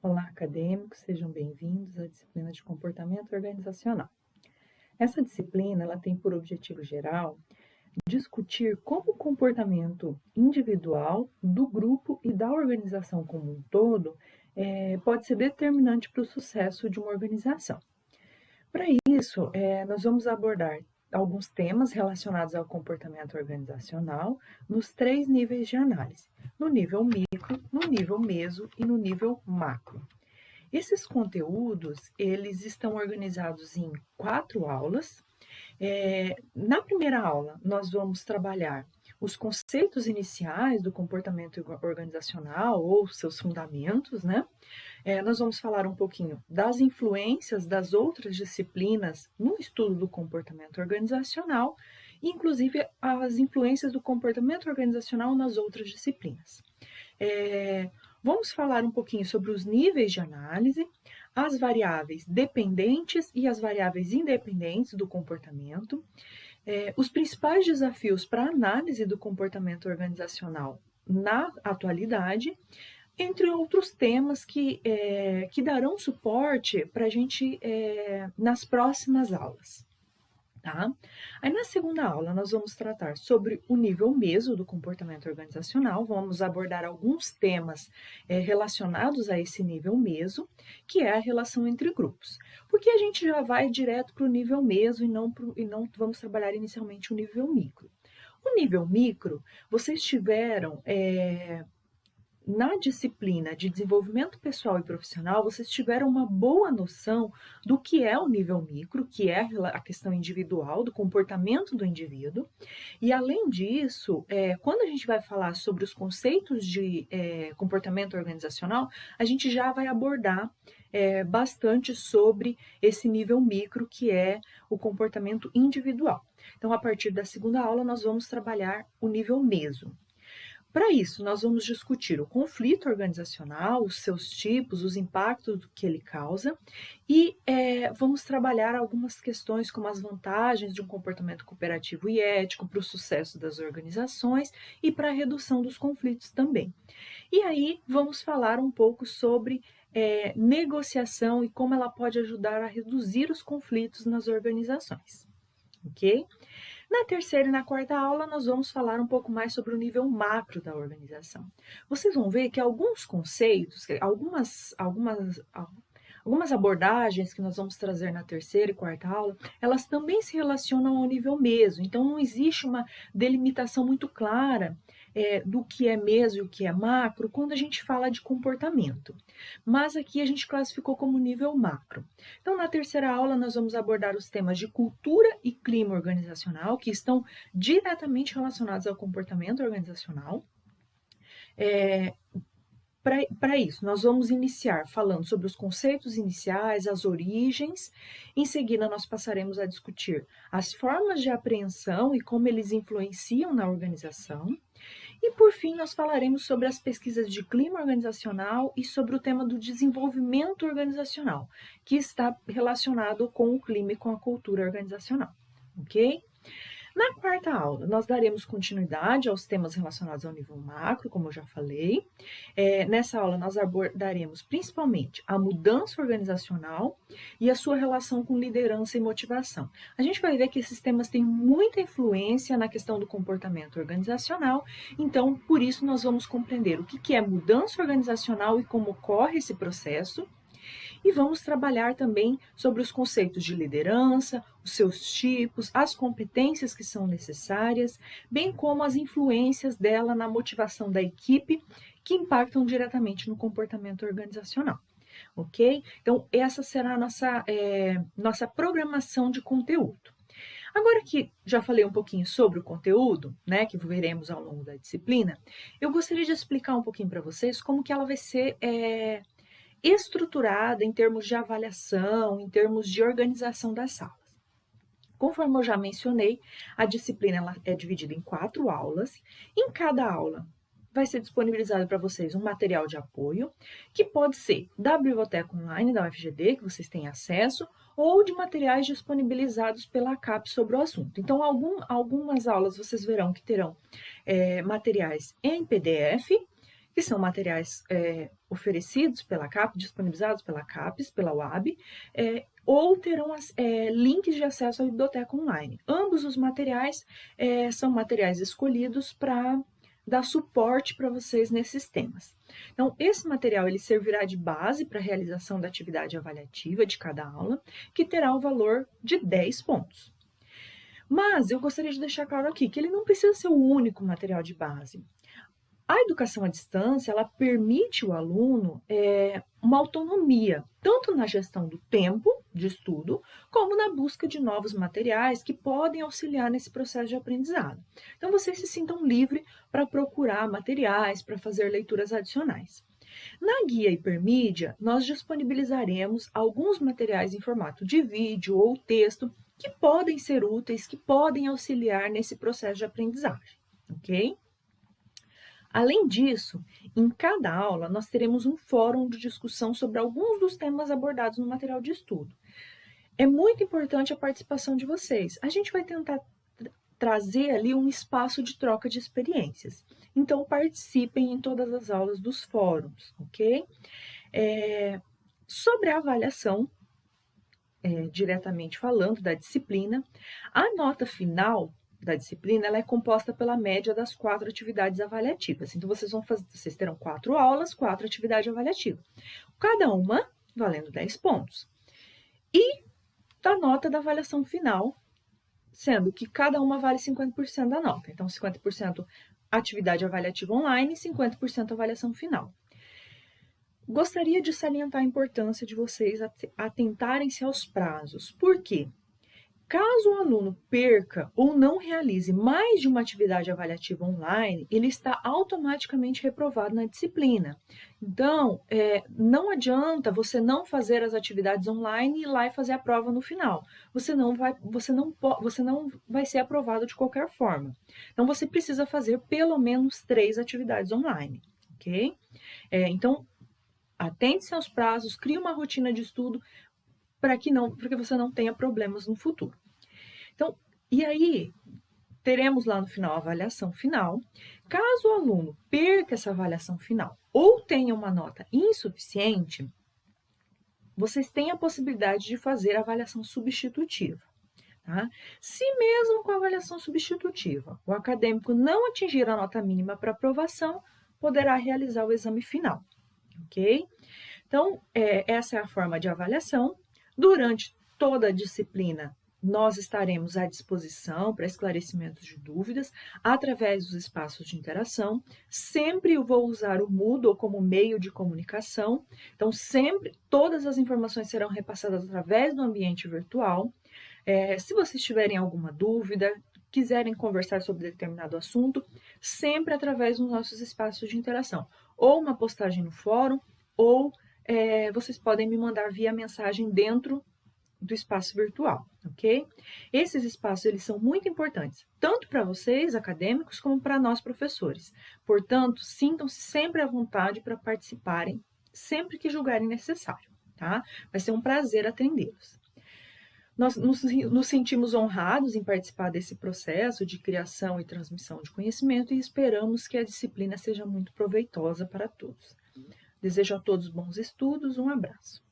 Olá, acadêmicos, sejam bem-vindos à disciplina de comportamento organizacional. Essa disciplina ela tem por objetivo geral discutir como o comportamento individual, do grupo e da organização como um todo pode ser determinante para o sucesso de uma organização. Para isso, nós vamos abordar alguns temas relacionados ao comportamento organizacional nos 3 níveis de análise: no nível micro, no nível meso e no nível macro. Esses conteúdos, eles estão organizados em 4 aulas. Na primeira aula, nós vamos trabalhar os conceitos iniciais do comportamento organizacional ou seus fundamentos, né? Nós vamos falar um pouquinho das influências das outras disciplinas no estudo do comportamento organizacional, inclusive as influências do comportamento organizacional nas outras disciplinas. Vamos falar um pouquinho sobre os níveis de análise, as variáveis dependentes e as variáveis independentes do comportamento, os principais desafios para a análise do comportamento organizacional na atualidade, entre outros temas que darão suporte para a gente nas próximas aulas. Tá? Aí na segunda aula nós vamos tratar sobre o nível meso do comportamento organizacional, vamos abordar alguns temas relacionados a esse nível meso, que é a relação entre grupos. Porque a gente já vai direto para o nível meso e não vamos trabalhar inicialmente o nível micro. O nível micro, vocês tiveram na disciplina de desenvolvimento pessoal e profissional, vocês tiveram uma boa noção do que é o nível micro, que é a questão individual, do comportamento do indivíduo. E, além disso, quando a gente vai falar sobre os conceitos de comportamento organizacional, a gente já vai abordar bastante sobre esse nível micro, que é o comportamento individual. Então, a partir da segunda aula, nós vamos trabalhar o nível meso. Para isso, nós vamos discutir o conflito organizacional, os seus tipos, os impactos que ele causa e vamos trabalhar algumas questões como as vantagens de um comportamento cooperativo e ético para o sucesso das organizações e para a redução dos conflitos também. E aí, vamos falar um pouco sobre negociação e como ela pode ajudar a reduzir os conflitos nas organizações, ok? Na terceira e na quarta aula, nós vamos falar um pouco mais sobre o nível macro da organização. Vocês vão ver que alguns conceitos, algumas abordagens que nós vamos trazer na terceira e quarta aula, elas também se relacionam ao nível meso. Então, não existe uma delimitação muito clara do que é meso e o que é macro quando a gente fala de comportamento. Mas aqui a gente classificou como nível macro. Então, na terceira aula, nós vamos abordar os temas de cultura e clima organizacional, que estão diretamente relacionados ao comportamento organizacional. Para isso, nós vamos iniciar falando sobre os conceitos iniciais, as origens. Em seguida, nós passaremos a discutir as formas de apreensão e como eles influenciam na organização. E, por fim, nós falaremos sobre as pesquisas de clima organizacional e sobre o tema do desenvolvimento organizacional, que está relacionado com o clima e com a cultura organizacional, ok? Na quarta aula, nós daremos continuidade aos temas relacionados ao nível macro, como eu já falei. Nessa aula, nós abordaremos principalmente a mudança organizacional e a sua relação com liderança e motivação. A gente vai ver que esses temas têm muita influência na questão do comportamento organizacional, então, por isso, nós vamos compreender o que é mudança organizacional e como ocorre esse processo. E vamos trabalhar também sobre os conceitos de liderança, os seus tipos, as competências que são necessárias, bem como as influências dela na motivação da equipe, que impactam diretamente no comportamento organizacional. Ok? Então, essa será a nossa programação de conteúdo. Agora que já falei um pouquinho sobre o conteúdo, né, que veremos ao longo da disciplina, eu gostaria de explicar um pouquinho para vocês como que ela vai ser estruturada em termos de avaliação, em termos de organização das salas. Conforme eu já mencionei, a disciplina ela é dividida em 4 aulas. Em cada aula vai ser disponibilizado para vocês um material de apoio, que pode ser da biblioteca online da UFGD, que vocês têm acesso, ou de materiais disponibilizados pela ACAP sobre o assunto. Então, algumas aulas vocês verão que terão materiais em PDF, que são materiais oferecidos pela CAPES, disponibilizados pela CAPES, pela UAB, ou terão links de acesso à biblioteca online. Ambos os materiais são materiais escolhidos para dar suporte para vocês nesses temas. Então, esse material ele servirá de base para a realização da atividade avaliativa de cada aula, que terá o valor de 10 pontos. Mas eu gostaria de deixar claro aqui que ele não precisa ser o único material de base. A educação à distância, ela permite ao aluno uma autonomia, tanto na gestão do tempo de estudo, como na busca de novos materiais que podem auxiliar nesse processo de aprendizado. Então, vocês se sintam livres para procurar materiais, para fazer leituras adicionais. Na guia Hipermídia, nós disponibilizaremos alguns materiais em formato de vídeo ou texto que podem ser úteis, que podem auxiliar nesse processo de aprendizagem, ok? Além disso, em cada aula, nós teremos um fórum de discussão sobre alguns dos temas abordados no material de estudo. É muito importante a participação de vocês. A gente vai tentar trazer ali um espaço de troca de experiências. Então, participem em todas as aulas dos fóruns, ok? Sobre a avaliação, diretamente falando da disciplina, a nota final da disciplina ela é composta pela média das 4 atividades avaliativas. Então, vocês terão 4 aulas, 4 atividades avaliativas. Cada uma valendo 10 pontos. E da nota da avaliação final, sendo que cada uma vale 50% da nota. Então, 50% atividade avaliativa online e 50% avaliação final. Gostaria de salientar a importância de vocês atentarem-se aos prazos. Por quê? Caso o aluno perca ou não realize mais de uma atividade avaliativa online, ele está automaticamente reprovado na disciplina. Então, não adianta você não fazer as atividades online e ir lá e fazer a prova no final. Você não vai ser aprovado de qualquer forma. Então, você precisa fazer pelo menos 3 atividades online, ok? Então, atente-se aos prazos, crie uma rotina de estudo para que você não tenha problemas no futuro. Então, e aí, teremos lá no final a avaliação final. Caso o aluno perca essa avaliação final ou tenha uma nota insuficiente, vocês têm a possibilidade de fazer a avaliação substitutiva. Tá? Se mesmo com a avaliação substitutiva o acadêmico não atingir a nota mínima para aprovação, poderá realizar o exame final. Ok? Então, essa é a forma de avaliação. Durante toda a disciplina, nós estaremos à disposição para esclarecimentos de dúvidas através dos espaços de interação. Sempre eu vou usar o Moodle como meio de comunicação. Então, sempre todas as informações serão repassadas através do ambiente virtual. Se vocês tiverem alguma dúvida, quiserem conversar sobre determinado assunto, sempre através dos nossos espaços de interação. Ou uma postagem no fórum, ou vocês podem me mandar via mensagem dentro do espaço virtual, ok? Esses espaços, eles são muito importantes, tanto para vocês, acadêmicos, como para nós, professores. Portanto, sintam-se sempre à vontade para participarem, sempre que julgarem necessário, tá? Vai ser um prazer atendê-los. Nós nos sentimos honrados em participar desse processo de criação e transmissão de conhecimento e esperamos que a disciplina seja muito proveitosa para todos. Desejo a todos bons estudos, um abraço.